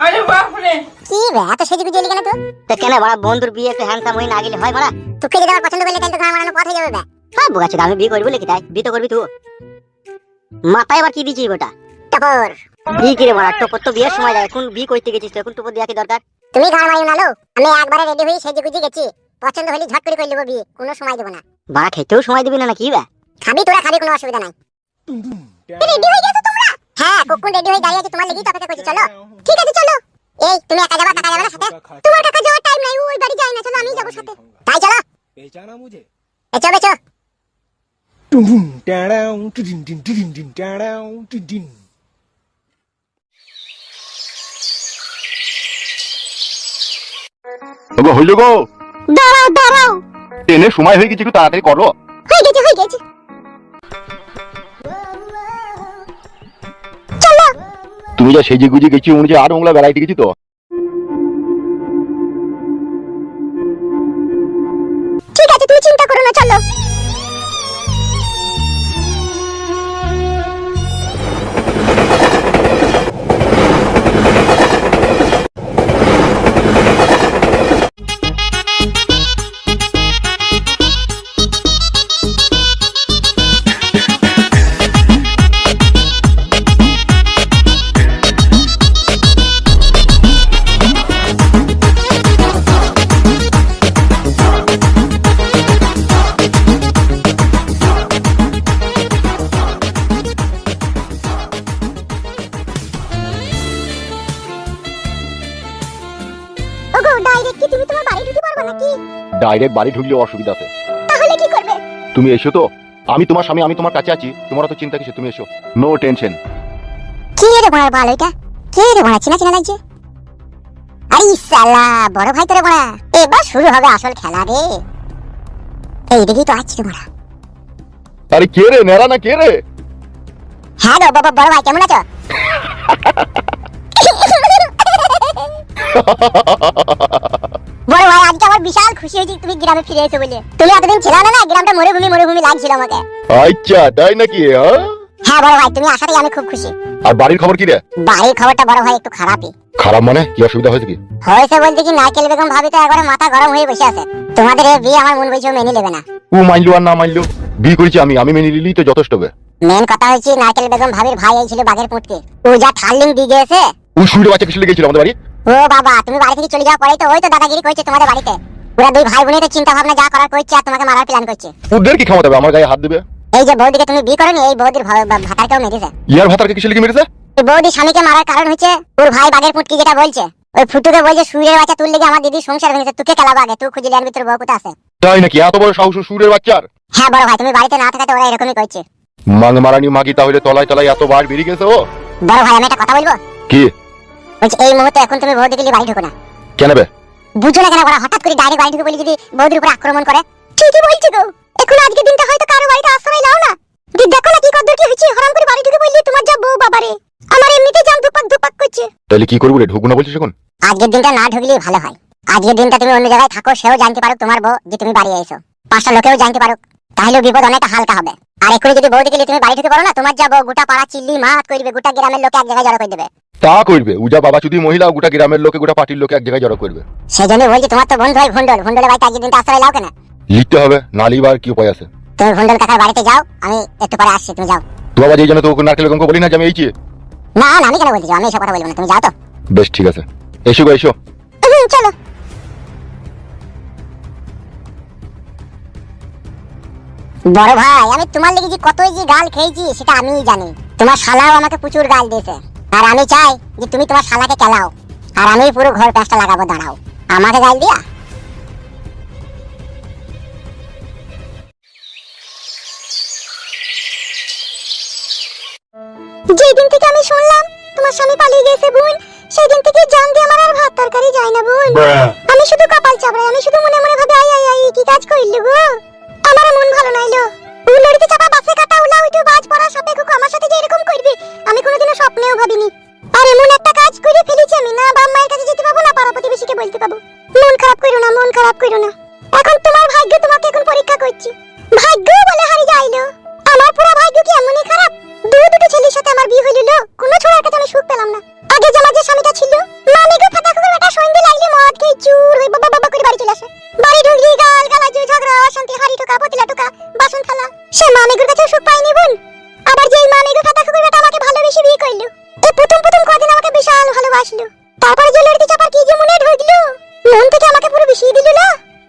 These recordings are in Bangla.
আরে বাপ রে, কি বে এত সেজে গুজে এলি কেন তো? তো কেন বড় বন্ধুর বিয়ে একটু হ্যান্ডসাম হই না গেলে হয় বড়? তোকে যদি আমার পছন্দ করলে তাহলে তো গান মারানো কথা যাবে বে। সব বুঝাচ্ছি আমি বিয়ে করব লিখি তাই বিয়ে তো করবি তুই। মাথায় আবার কি দিছিস ওটা? টপর। বিয়ে কি রে বড়? টপর তো বিয়ের সময় যায়, এখন বিয়ে করতে গেছিস তো এখন টপর দেয়া কি দরকার? তুমি গান মারিও না লো, আমি একবারে রেডি হই সেজে গুজে গেছি, পছন্দ হলে ঝট করে নেব বিয়ে, কোনো সময় দেব না। বাড়া খেতেও সময় দিবি না কি বে? খাবি তোরা খাবি, কোনো অসুবিধা নাই। রেডি হয়ে গেছো তোমরা? হ্যাঁ কখন রেডি হয়ে দাঁড়িয়ে আছি, তোমার লাগি তো অপেক্ষা করছি। চলো ঠিক আছে চলো। এই তুমি একা যাবা, কাকা যাবে না সাথে? তোমার কাকা যাওয়ার টাইম নাই, ওই বাড়ি যায় না, চলো আমি যাব সাথে। তাই চলো। पहचाना मुझे চলো চলো। टुम टाडाऊ टिडिन टिन टिडिन टिन टाडाऊ टिडिन ওগো হইল গো, দাঁড়াও দাঁড়াও। ট্রেনের সময় হয়ে গেছে, একটু তাড়াতাড়ি করো। হয়ে গেছে হয়ে গেছে। চলো। তুমি যা সেজে গুজে গেছি মনে হচ্ছে আরো ওগুলা ভ্যারাইটি গেছি তো। ঠিক আছে তুমি চিন্তা করো না, চলো। ওগো ডাইরেক্ট কি তুমি তোমার বাড়ি ঢুকে পারবে নাকি? ডাইরেক্ট বাড়ি ঢুকলে অসুবিধা আছে। তাহলে কি করবে? তুমি এসো তো, আমি তোমার স্বামী, আমি তোমার কাছে আছি, তোমার তো চিন্তা কিসে, তুমি এসো, নো টেনশন। কি রে বড় ভালো এটা? কে রে বড়, চিনা চিনা লাগছে? আরে সালা বড় ভাই তোরে বড়, এবার শুরু হবে আসল খেলা রে। এই দেখি তো আসছে বড়। আরে কে রে, নেরা না কে রে? হ্যাঁ গো বাবা, বড় ভাই কেমন আছো? বড় ভাই আজকে আমার বিশাল খুশি হয়েছি তুমি গ্রামে ফিরে এসো বলে। তুমি এতদিন ছিল না, গ্রামটা মরুভূমি মরুভূমি লাগছিল আমাকে। আচ্ছা তাই নাকি? হ্যাঁ বড় ভাই তুমি আসাতেই আমি খুব খুশি। আর বাড়ির খবর কি রে? বাড়ির খবরটা বড় ভাই একটু খারাপই। খারাপ মানে কি, অসুবিধা হয়েছে কি? হয়েছে বলতে কি, নারকেল বেগম ভাবি তো একবারে মাথা গরম হয়ে বসে আছে। তোমাদের এই বিয়ে আমার মন বলছে মেনে নেবে না। ও মানলো আর না মানলো, বিয়ে করেছি আমি, আমি মেনে নিলেই তো যথেষ্ট হবে। মেন কথা হচ্ছে নারকেল বেগম ভাবির ভাই এই ছিল বাগের পুটকে, ও যা ঠাল্লিং দিয়ে গেছে। ও শুয়ে বাচ্চা কিছু লেগেছিল আমাদের বাড়ি। ও বাবা তুমি বাড়ি থেকে চলে যাওয়ার পরেই তো ওই তো দাদাগিরি করছে তোমাদের বাড়িতে। পুরো দুই ভাই বোনের চিন্তা ভাবনা যা করার করছে, আর তোমাকে মারার প্ল্যান করছে। ওদের কি ক্ষমতা হবে আমার গায়ে হাত দেবে? এই যে বৌদিকে তুমি বিয়ে করনি, এই বৌদির ভাতারকেও মেরেছে। ইয়ার ভাতারকে কিছু লেগে মেরেছে? এই বৌদি স্বামীকে মারার কারণ হচ্ছে ওর ভাই বাগের পুটকি যেটা বলছে, ওই ফুটুকে বলছে সুরের বাচ্চা তুললে গিয়ে আমার দিদির সংসার ভেঙেছে, তোকে কেলাবো আগে, তুই খুঁজে আনবি তোর বউ কোথা আছে। তাই নাকি? এত বড় সাহস সুরের বাচ্চার? হ্যাঁ বড় ভাই তুমি বাড়িতে না থাকাতে ওরা এরকমই করছে। মাং মারানি মাগি, তাহলে তলায় তলায় এত বার বেরিয়ে গেছে ও। বড় ভাই আমি একটা কথা বলবো? কি? বলছি এই মুহূর্তে এখন তুমি বৌদিকে নিয়ে বাড়ি ঢুকো না। কেন বে? বুঝো না কেন ওরা হঠাৎ করে ডাইরেক্ট বাড়ি ঢুকে বলি যদি বৌদির উপর আক্রমণ করে? ঠিকই বলছি গো, এখন আজকে দিনটা হয়তো কারো বাড়িতে আশ্রয় নাও না। দেখো না কি কদ্দুর কি হয়েছে, হরাম করে বাড়ি ঢুকে বললি তোমার যা বউ বাবারে, আমার এমনিতে জান দুপাক দুপাক করছে। তাহলে কি করবো রে, ঢুকবো না বলছিস এখন? আজকের দিনটা না ঢুকলেই ভালো হয়। আজকের দিনটা তুমি অন্য জায়গায় থাকো, সেও জানতে পারুক তোমার বউ যে তুমি বাড়ি এসো, পাঁচটা লোকেও জানতে পারুক, তাহলে বিপদ অনেকটা হালকা হবে। আর এক্ষুনি যদি বৌদিকে নিয়ে তুমি বাড়ি ঢুকে পারো না, তোমার যা বউ গোটা পাড়া চিল্লি মাত করবে, গোটা গ্রামের লোকে এক জায়গায় জড়ো করে দেবে। তা করবে উজা বাবা, যদি মহিলা গোটা গ্রামের লোকে গোটা পার্টির লোকে এক জায়গায় জড়ো করবে। সেই জন্য বলছি তোমার তো বন্ধু হয় ভন্ডল, ভন্ডলের বাড়িতে আজকের দিনটা আশ্রয় নাও কেন? লিখতে হবে, না লিবার কি উপায় আছে? তুমি ভন্ডল কাকার বাড়িতে যাও, আমি একটু পরে আসছি, তুমি যাও। তো বাবা যেই জন্য তো নারকেল বেগমকে বলি না যে আমি এইছি। না না আমি কেন বলছি, আমি এসব কথা বলবো না, তুমি যাও তো। বেশ ঠিক আছে, এসো গো এসো। চলো। বড় ভাই আমি তোমার লেগে যে কতই যে গাল খেয়েছি সেটা আমিই জানি। তোমার শালাও আমাকে প্রচুর গাল দিয়েছে, আর আমি চাই যে তুমি তোমার শালাকে কেলাও, আর আমি পুরো ঘর প্যাঁচটা লাগাবো, দাঁড়াও। আমাকে গাল দিয়া যেই দিন থেকে আমি শুনলাম তোমার স্বামী পালিয়ে গেছে বোন, সেই দিন থেকে জান দিয়ে আমার আর ভাত তরকারি যায় না বোন। আমি শুধু কপাল চাপড়াই, আমি শুধু মনে মনে ভাবে আই আই আই কি কাজ কইল গো, আমার মন ভালো নাইলো। উলড়িতে চাপা বাসে কাটা উলা উঠে বাজ পড়া সাপে কুকু আমার সাথে যে এরকম করবে আমি কোনোদিনও স্বপ্নেও ভাবিনি। আর এমন একটা কাজ করে ফেলেছি আমি, না বাপ মায়ের কাছে যেতে পাবো না পাড়া প্রতিবেশীকে বলতে পাবো। মন খারাপ কইরো না, মন খারাপ কইরো না। এখন তোমার ভাগ্য তোমাকে এখন পরীক্ষা করছি। ভাগ্য বলে হারি যাইলো, আমার পুরো ভাগ্য কি এমনই খারাপ? দুটো ছেলের সাথে আমার বিয়ে হইল, কোনো ছোড়ার কাছে আমি সুখ পেলাম না। আগে যে আমার যে স্বামীটা ছিল, মা ভালোবাসলো। তারপরে যে লড়কি চাপার কি যে মনে ঢুকলো, মন থেকে আমাকে পুরো বিষিয়ে দিল না।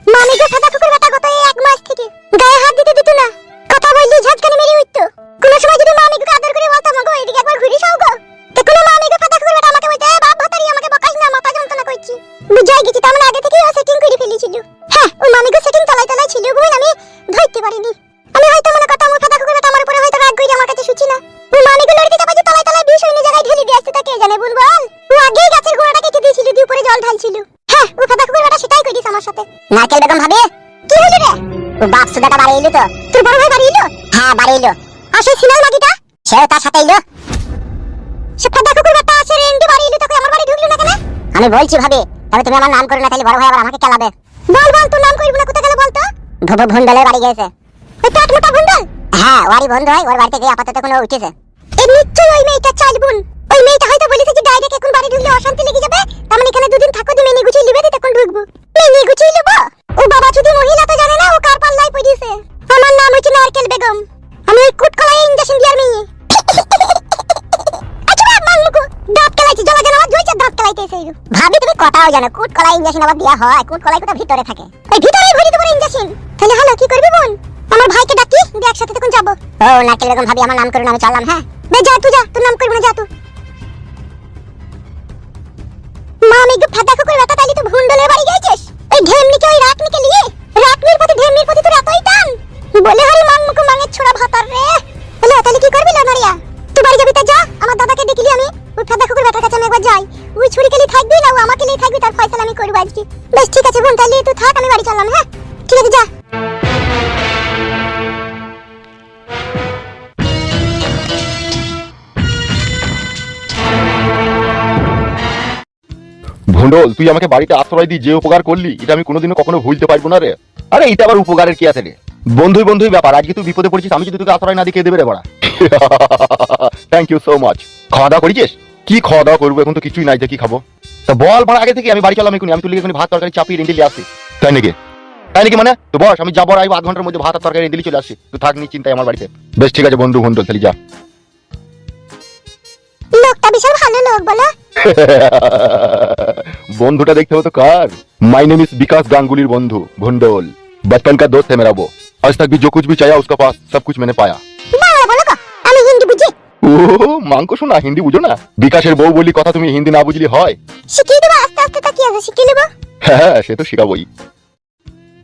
মামি গো ফাটা কুকুর বেটা গত 1 মাস থেকে গায়ে হাত দিতে দিত না, কথা বললি ঝাটকানি মেরে উঠতো। কোন সময় যদি মামি গো আদর করে বলতাম গো এদিকে একবার ঘুরে যাও গো, তো কোন মামি গো ফাটা কুকুর বেটা আমাকে বলতে বাপ ভাতারি আমাকে বকাস না, মাথা যন্ত্রণা করছি। বুঝাই গেছি তার মানে আগে থেকেই ও সেটিং করে ফেলেছিল। হ্যাঁ ওই মামি গো সেটিং তলায় তলায় ছিল গো, আমি ধরতে পারিনি। আমি হয়তো মনে করতাম ও ফাটা কুকুর বেটা আমার উপরে হয়তো রাগ করে আমার কাছে শুছি না। ও মামি গো লড়কি চাপা যে তলায় তলায় বিষ অন্য জায়গায় ঢেলে দিয়ে আসছে তা কে জানে বুলবুল। ও আগেই গাছের গোড়াটা কেটে দিয়েছিল, দিয়ে উপরে জল ঢালছিল। হ্যাঁ ও ফাটা কুকুর বেটা সেটাই করিস আমার সাথে। নারকেল বেগম ভাবি কি হলো রে? ও বাপ সুদাটা বাড়ি এলো তো? তোর বড় ভাই বাড়ি এলো? হ্যাঁ বাড়ি এলো। আর সেই সিনাল মাগিটা সেও তার সাথে এলো। সে ফাটা কুকুর বেটা আসে রেন্ডি বাড়ি এলো, তোকে আমার বাড়ি ঢুকলো না কেন? আমি বলছি ভাবি তবে তুমি আমার নাম করো না, তাহলে বড় ভাই আবার আমাকে কেলাবে। বল বল তোর নাম করব না, কোথায় গেল বল তো? ভব ভন্ডলের বাড়ি গেছে। ওই পেট মোটা ভন্ডল? হ্যাঁ ওরই বন্ধু হয়, ওর বাড়িতে গিয়ে আপাতত কোনো উঠেছে। এই নিশ্চয়ই ওই মেয়েটা চাল বোন। ওই মেয়েটা হয়তো বলেছে যে ডাইরেক্ট এখন বাড়ি ঢুকলে অশান্তি লেগে যাবে, তার মানে এখানে দুদিন থাকো, দি মেনি গুছিয়ে লিবে তখন ঢুকবো। মেনি গুছিয়ে লিবো? ও বাবা যদি মহিলা তো জানে না ও কার পাল্লাই পড়িয়েছে। আমার নাম হচ্ছে নারকেল বেগম, আমি ওই কুটকলাই ইনজেকশন দিয়ার মেয়ে। আচ্ছা মাংমুকু দাঁত কেলাইছি, জলা জানা জুইছে দাঁত কেলাইতেছে। ভাবি তুমি কথাও জানো কুটকলাই ইনজেকশন আবার দেয়া হয়? কুটকলাই কোথা ভিতরে থাকে, ওই ভিতরেই ভরি দেবো ইনজেকশন। তাহলে হলো কি করবি বোন? আমার ভাইকে ডাকি দিয়ে একসাথে তখন যাবো। ও নারকেল বেগম ভাবি আমার নাম করুন, আমি চললাম। হ্যাঁ বে যা তুই যা, তোর নাম করবো না, যা তুই। মামি গো ফাটা কুকুর বেটা তাইলে তো ভুন্ডলের বাড়ি গেছিস ওই ঢেমনিকে ওই রাতনিকে নিয়ে? রাতনির প্রতি ঢেমনির প্রতি তোর এতই টান বলে হরি মাংমুকু মাঙের ছোড়া ভাতার রে। বলে তাহলে কি করবি লনারিয়া? তুই বাড়ি যাবি তা যা, আমার দাদাকে দেখিলি আমি ওই ফাটা কুকুর বেটার কাছে আমি একবার যাই। ওই ছুরি কেলি থাকবি না ও আমাকে নিয়ে থাকবি, তার ফয়সালা আমি করব আজকে। বেশ ঠিক আছে বোন তাহলে তুই থাক, আমি বাড়ি চললাম। হ্যাঁ ঠিক আছে যা। ভন্ডল তুই আমাকে বাড়িতে আশ্রয় দিয়ে যে উপকার করলি এটা আমি কোনোদিনও কখনো ভুলতে পারবো না রে। আরে এটা আবার উপকারের কি আছে রে? বন্ধুই বন্ধুই ব্যাপার। আজকে তুই বিপদে পড়েছিস, আমি যদি তোকে আশ্রয় না দিয়ে কে দেবে রে বড়া? Thank you so much. খাওয়া দাওয়া করেছিস? কি খাওয়া দাওয়া করবো, এখন তো কিছুই নাই, যে কি খাবো? তা বল ভাড়া আগে থেকে, আমি বাড়ি চলাম এখনই। আমি তুই এখন ভাত তরকারি চাপিয়ে রেঁধে নিয়ে আসছি। তাই নাকি? তাই নাকি মানে? তো বস আমি যাবো, আইবো 8 ঘন্টার মধ্যে ভাত আর তরকারি রেঁধে চলে আসছি। তুই থাক নি চিন্তায় আমার বাড়িতে। বেশ ঠিক আছে বন্ধু ভন্ডল, তাহলে যা। লোকটা বিশাল ভালো লোক বলো। বন্ধুটা দেখতে হবে তো কার? माय नेम इज विकास गांगुलीर बंधु भंडोल। बचपन का दोस्त है मेरा वो। आज तक भी जो कुछ भी चाहा उसका पास सब कुछ मैंने पाया। বাংলা বলো গো, আমি হিন্দি বুঝি। ও মাংকো শোনা, হিন্দি বুঝো না? বিকাশের বউ বলি কথা, তুমি হিন্দি না বুঝলি হয়? শিখিয়ে দেবো আস্তে আস্তে, তা কি আছে শিখিয়ে নেবো। হ্যাঁ সে তো শিখাবোই।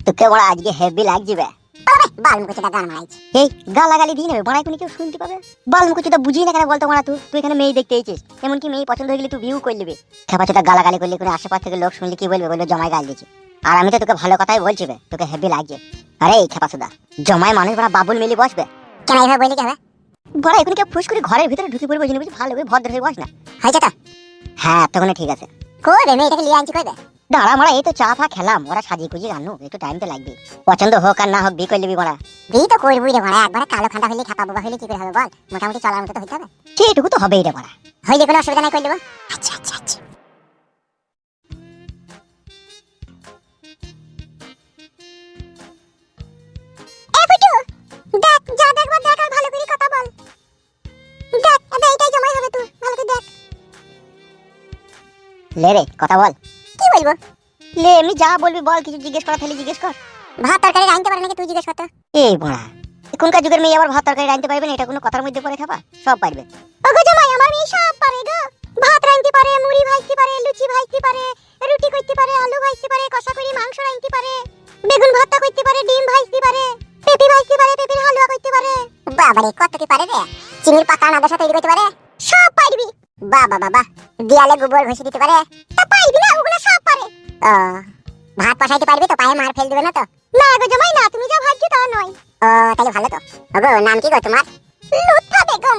তোকে বড় আজকে হেভি লাগবে। আরে বালমুকুচিটা গান মারাইছে। এই গালাগালি দিয়ে নেবে বড়াই, কোনো কেউ শুনতে পাবে? বালমুকুচিটা বুঝি না কেন বলতো বড়া? তুই এখানে মেয়ে দেখতে এসেছিস, এমনকি মেয়ে পছন্দ হয়ে গেলে তুই বিউ করে নেবে। খেপাচোটা গালাগালি করলে কোনো আশেপাশ থেকে লোক শুনলে কি বলবে? বলবে জমায় গাল দিয়েছে। আর আমি তো তোকে ভালো কথাই বলছি বে, তোকে হেভি লাগছে। আরে এই খেপাচোদা জমায় মানুষ বড়া বাবুল মিলি বসবে কেন? এইভাবে বলি কেন বড়া? এখন কেউ ফুস করে ঘরের ভিতরে ঢুকে পড়বে জেনে বুঝি, ভালো করে ভদ্র হয়ে বস না। হয়েছে তো? হ্যাঁ তখন ঠিক আছে। কই রে মেয়েটাকে নিয়ে আনছি, কই রে? দাঁড়া মারা, এই তো চা ফা খেলাম, ওরা সাজিয়ে গুজিয়ে আনো, একটু টাইম তো লাগবে। পছন্দ হোক আর না হোক বিয়ে করে নিবি মারা। বিয়ে তো করবি রে মারা, একবারে কালো খান্ডা হইলে খাপা বাবা হইলে কি করে হবে বল? মোটামুটি চলার মতো তো হইতে হবে। সেটুকু তো হবেই রে মারা, হইলে কোনো অসুবিধা নাই, করে নেবো। আচ্ছা আচ্ছা আচ্ছা। এ ফুটু দেখ, যা দেখবার দেখ আর ভালো করে কথা বল। দেখ এটা এটাই জমাই হবে, তুই ভালো করে দেখ। লে রে কথা বল। কি বলবো? লে এমনি যা বলবি বল, কিছু জিজ্ঞেস করা থাকলে জিজ্ঞেস কর। ভাত তরকারি রাঁধতে পারে নাকি তুই জিজ্ঞেস করতে? এই বড়া এখনকার যুগের মেয়ে আবার ভাত তরকারি রাঁধতে পারবে না, এটা কোনো কথার মধ্যে পড়ে? খাবা সব পারবে। ওগো জামাই আমার মেয়ে সব পারে গো। ভাত রাঁধতে পারে, মুড়ি ভাজতে পারে, লুচি ভাজতে পারে, রুটি করতে পারে, আলু ভাজতে পারে, কষা করে মাংস রাঁধতে পারে, বেগুন ভর্তা করতে পারে, ডিম ভাজতে পারে, পেঁপে ভাজতে পারে, পেঁপের হালুয়া করতে পারে। বাবারে কত কি পারে রে! চিনির পাতা নাদের সাথে তৈরি করতে পারে, সব পারবি। বাবা বাবা দেয়ালে গোবর ঘষে দিতে পারে, তা পারবি না? ওগুলো সব পারে। ভাত বসাইতে পারবি তো? পায়ে মার ফেল দিবে না তো? না গো জামাই না, তুমি যা ভাবছো তা নয়। তাহলে ভালো তো। ওগো নাম কি গো তোমার? লুৎফা বেগম।